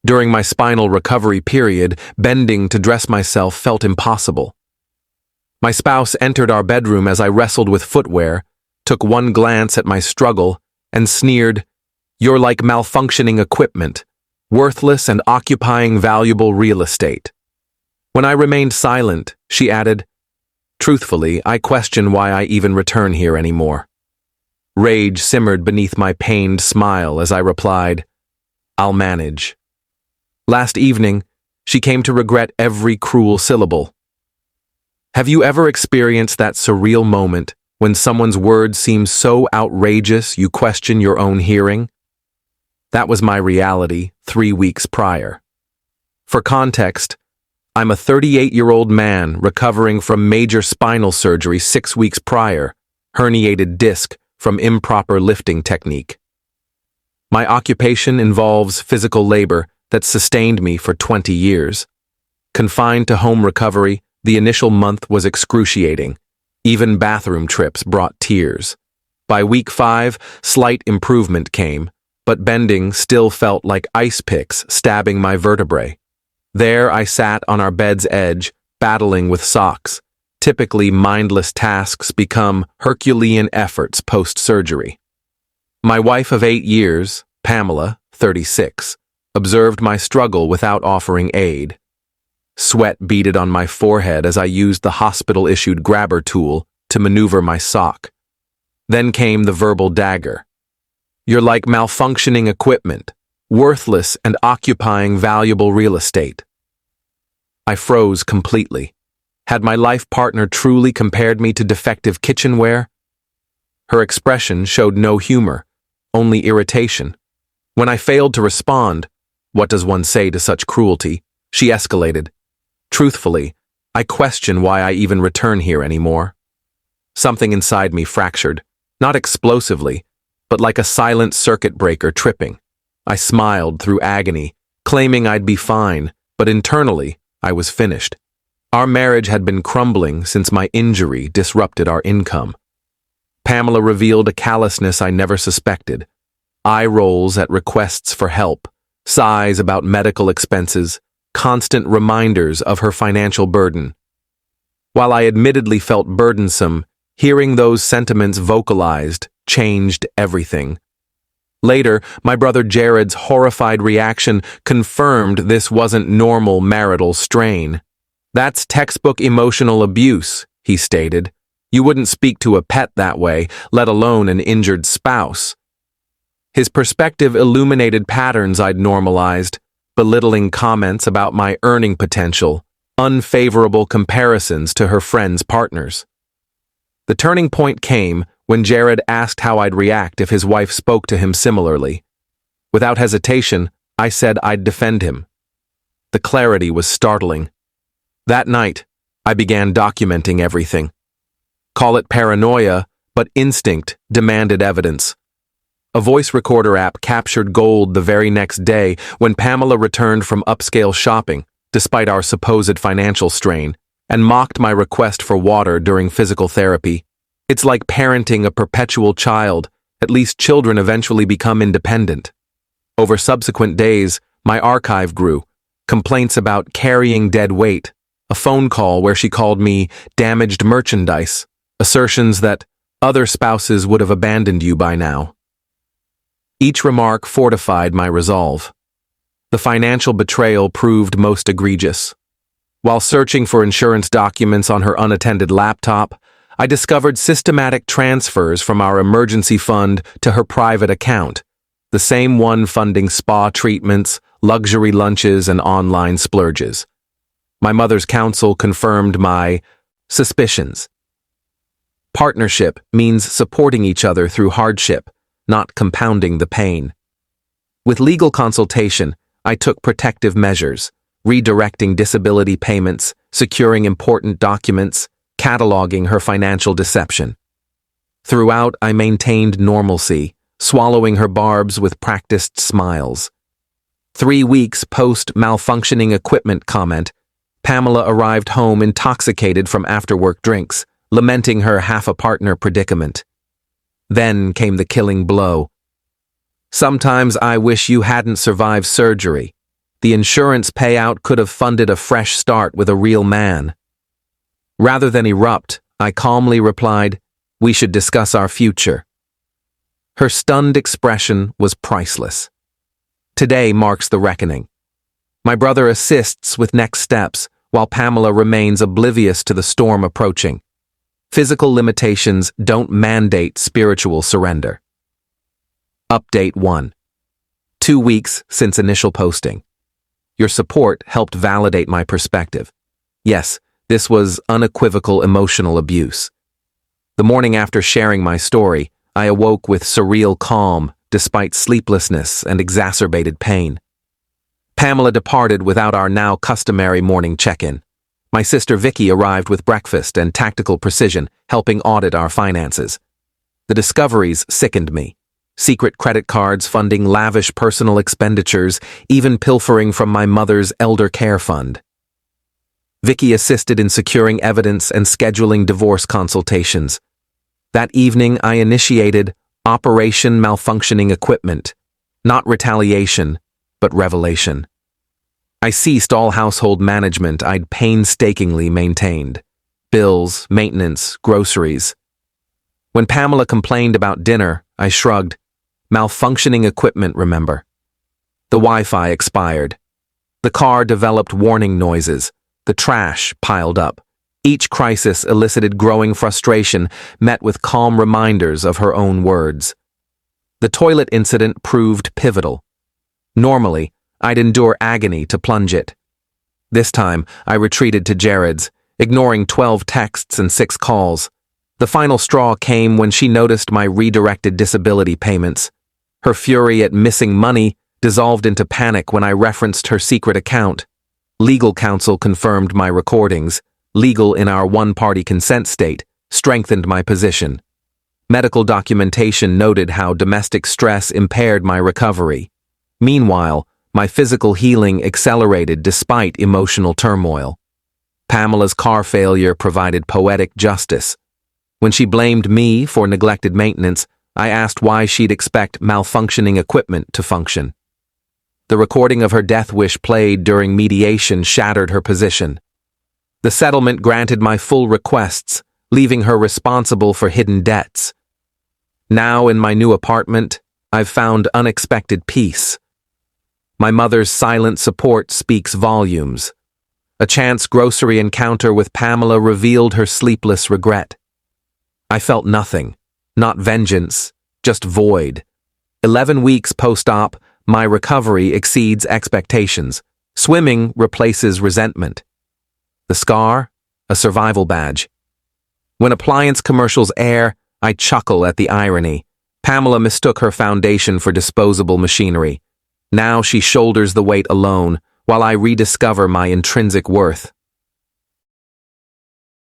During my spinal recovery period, bending to dress myself felt impossible. My spouse entered our bedroom as I wrestled with footwear, took one glance at my struggle, and sneered, "You're like malfunctioning equipment, worthless and occupying valuable real estate." When I remained silent, she added, "Truthfully, I question why I even return here anymore." Rage simmered beneath my pained smile as I replied, "I'll manage." Last evening, she came to regret every cruel syllable. Have you ever experienced that surreal moment when someone's words seem so outrageous you question your own hearing? That was my reality 3 weeks prior. For context, I'm a 38-year-old man recovering from major spinal surgery 6 weeks prior, herniated disc from improper lifting technique. My occupation involves physical labor that sustained me for 20 years. Confined to home recovery, the initial month was excruciating. Even bathroom trips brought tears. By week 5, slight improvement came, but bending still felt like ice picks stabbing my vertebrae. There I sat on our bed's edge, battling with socks. Typically mindless tasks become Herculean efforts post-surgery. My wife of 8 years, Pamela, 36, observed my struggle without offering aid. Sweat beaded on my forehead as I used the hospital-issued grabber tool to maneuver my sock. Then came the verbal dagger. "You're like malfunctioning equipment, worthless and occupying valuable real estate." I froze completely. Had my life partner truly compared me to defective kitchenware? Her expression showed no humor, only irritation. When I failed to respond, what does one say to such cruelty, she escalated. Truthfully, I question why I even return here anymore. Something inside me fractured, not explosively, but like a silent circuit breaker tripping. I smiled through agony, claiming I'd be fine, but internally, I was finished. Our marriage had been crumbling since my injury disrupted our income. Pamela revealed a callousness I never suspected. Eye rolls at requests for help, sighs about medical expenses, constant reminders of her financial burden. While I admittedly felt burdensome, hearing those sentiments vocalized changed everything. Later, my brother Jared's horrified reaction confirmed this wasn't normal marital strain. "That's textbook emotional abuse," he stated. "You wouldn't speak to a pet that way, let alone an injured spouse." His perspective illuminated patterns I'd normalized, belittling comments about my earning potential, unfavorable comparisons to her friends' partners. The turning point came when Jared asked how I'd react if his wife spoke to him similarly. Without hesitation, I said I'd defend him. The clarity was startling. That night, I began documenting everything. Call it paranoia, but instinct demanded evidence. A voice recorder app captured gold the very next day when Pamela returned from upscale shopping, despite our supposed financial strain, and mocked my request for water during physical therapy. It's like parenting a perpetual child. At least children eventually become independent. Over subsequent days, my archive grew. Complaints about carrying dead weight, a phone call where she called me damaged merchandise, assertions that other spouses would have abandoned you by now. Each remark fortified my resolve. The financial betrayal proved most egregious. While searching for insurance documents on her unattended laptop, I discovered systematic transfers from our emergency fund to her private account, the same one funding spa treatments, luxury lunches, and online splurges. My mother's counsel confirmed my suspicions. Partnership means supporting each other through hardship, not compounding the pain. With legal consultation, I took protective measures, redirecting disability payments, securing important documents, cataloging her financial deception. Throughout, I maintained normalcy, swallowing her barbs with practiced smiles. 3 weeks post-malfunctioning equipment comment, Pamela arrived home intoxicated from after-work drinks, lamenting her half-a-partner predicament. Then came the killing blow. "Sometimes I wish you hadn't survived surgery." The insurance payout could have funded a fresh start with a real man. Rather than erupt, I calmly replied, "We should discuss our future." Her stunned expression was priceless. Today marks the reckoning. My brother assists with next steps, while Pamela remains oblivious to the storm approaching. Physical limitations don't mandate spiritual surrender. Update 1. 2 weeks since initial posting. Your support helped validate my perspective. Yes, this was unequivocal emotional abuse. The morning after sharing my story, I awoke with surreal calm despite sleeplessness and exacerbated pain. Pamela departed without our now customary morning check-in. My sister Vicky arrived with breakfast and tactical precision, helping audit our finances. The discoveries sickened me. Secret credit cards funding lavish personal expenditures, even pilfering from my mother's elder care fund. Vicky assisted in securing evidence and scheduling divorce consultations. That evening, I initiated Operation Malfunctioning Equipment, not retaliation, but revelation. I ceased all household management I'd painstakingly maintained. Bills, maintenance, groceries. When Pamela complained about dinner, I shrugged. Malfunctioning equipment, remember. The Wi-Fi expired. The car developed warning noises. The trash piled up. Each crisis elicited growing frustration, met with calm reminders of her own words. The toilet incident proved pivotal. Normally, I'd endure agony to plunge it. This time, I retreated to Jared's, ignoring 12 texts and 6 calls. The final straw came when she noticed my redirected disability payments. Her fury at missing money dissolved into panic when I referenced her secret account. Legal counsel confirmed my recordings. Legal in our one-party consent state strengthened my position. Medical documentation noted how domestic stress impaired my recovery. Meanwhile, my physical healing accelerated despite emotional turmoil. Pamela's car failure provided poetic justice. When she blamed me for neglected maintenance, I asked why she'd expect malfunctioning equipment to function. The recording of her death wish played during mediation shattered her position. The settlement granted my full requests, leaving her responsible for hidden debts. Now in my new apartment, I've found unexpected peace. My mother's silent support speaks volumes. A chance grocery encounter with Pamela revealed her sleepless regret. I felt nothing, not vengeance, just void. 11 weeks post-op, my recovery exceeds expectations. Swimming replaces resentment. The scar, a survival badge. When appliance commercials air, I chuckle at the irony. Pamela mistook her foundation for disposable machinery. Now she shoulders the weight alone, while I rediscover my intrinsic worth.